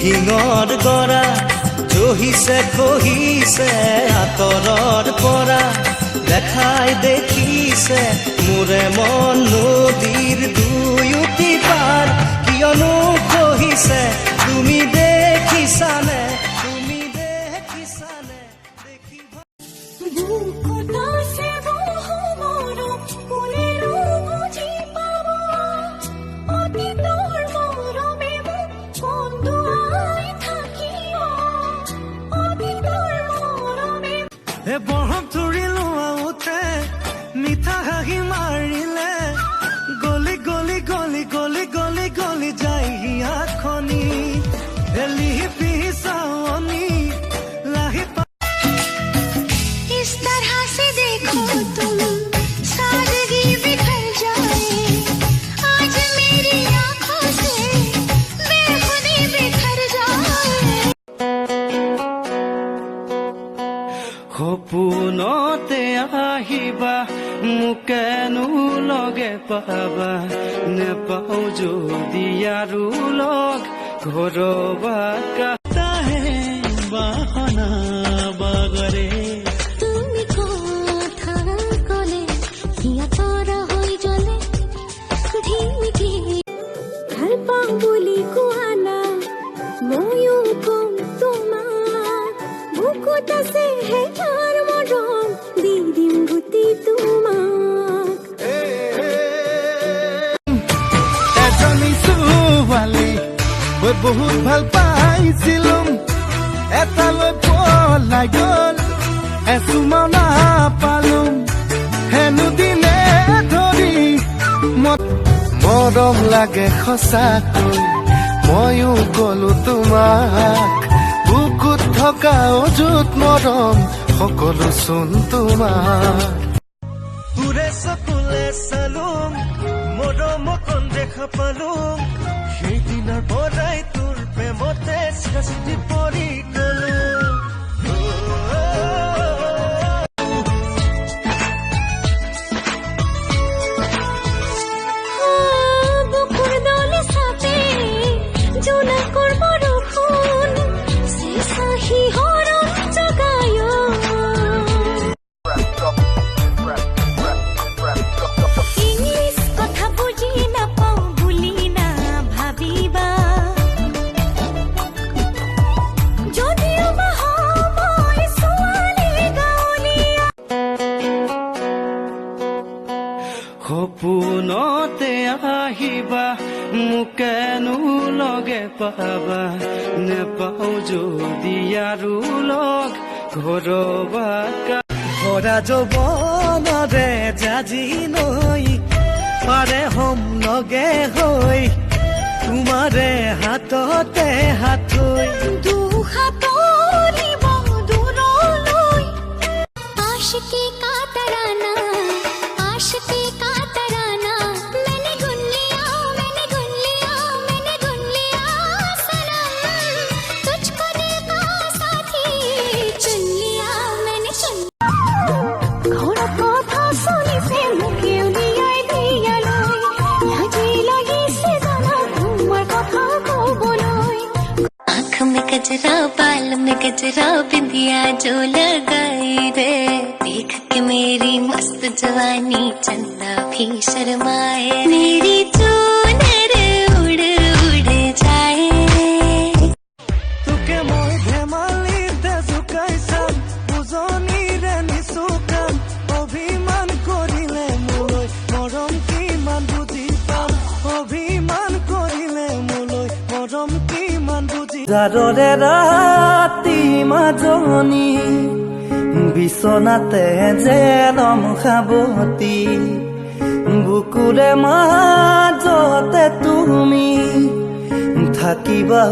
দিহিঙৰ গৰা জহিছে খহিছে আঁতৰৰ পৰা দেখাই দেখিছে মোৰে মন নদীৰ দুয়োটি পাৰ কিয়নো খহিছে তুমি দেখিছানে বৰফ ধৰিলো আউতে মিঠা হাঁহি মাৰিলে গলি গলি গলি গলি গলি গলি যায় হিয়াখনি এলি পিছাৱনি লাহি इस तरह से देखो तुम सादगी बिखर जाए आज मेरी आंखों से बेखुदी बिखर जाए সপোনতে আহিবা মোকেনো লগে পাবা নেপাও যদি আৰু লগ ঘৰবা কাটাহে বাহনা বাগৰে তুমি কথা কলে হিয়া তৰা হৈ জ্বলে ধিমিকি ভাল পাওঁ বুলি কোৱা না ময়ো কম তোমাক বুকুত আছে হেঁচাৰ মৰম দি দিম গোটেই তোমাক এজনী ছোৱালী মই বহুত ভাল পাইছিলো এটালৈ পলাই গ'ল এচুমাও নাপালো হেনো দিনে ধৰি মৰম লাগে সঁচাকৈ ময়ো গলো তোমাক বুকুত থকা অযুত মৰম সকলো চোন তোমাৰ তোৰে চকুলে চালোং মৰম অকণ দেখা পালোং সেইদিনৰ পৰাই তোৰ প্ৰেমতে সৃষ্টি পৰি গলো বুকুৰ দলে চাপে জোনাকৰ বৰষুণ চেঁচা হৰণ জগায় ইংলিছ কথা বুজি নাপাওঁ বুলি না ভাবিবা যদিও বা মই ছোৱালী গাঁৱলীয়া সপোনতে আহিবা মোকেনো লগে পাবা নেপাও যদি আৰু লগ ঘৰবা ভৰা যৌৱনৰে জাজি নৈ পাৰে হম লগে হৈ তোমাৰে হাততে হাত থৈ দুহাতলিব দূৰলৈ आशिकी का तराना मैंने गुन लिया मैंने गुन लिया मैंने गुन लिया सनम तुझको देखा साथी चुन लिया मैंने चुन घोड़ा কথা শুনিছে মুখে উলিয়াই দিয়ালৈ লাজি লাগিছে জানা তোমাৰ কথা কবলৈ आँख में गजरा बाल में गजरा बिंदिया जो लगाई रे देख के मेरी मस्त जवानी चंदा भी शर्माए मेरी चूनर उड़ उड़ जाए তোকে মই ধেমালিতে জোকাইছাম উজনিৰে নিচুকাম অভিমান কৰিলে মোলৈ মৰম কিমান বুজি পাম অভিমান কৰিলে মোলৈ মৰম কিমান বুজি জাৰৰে ৰাতি মাজনী বিচনাতে যেনম সাৱতী বুকুৰে মাজতে তুমি থাকিবা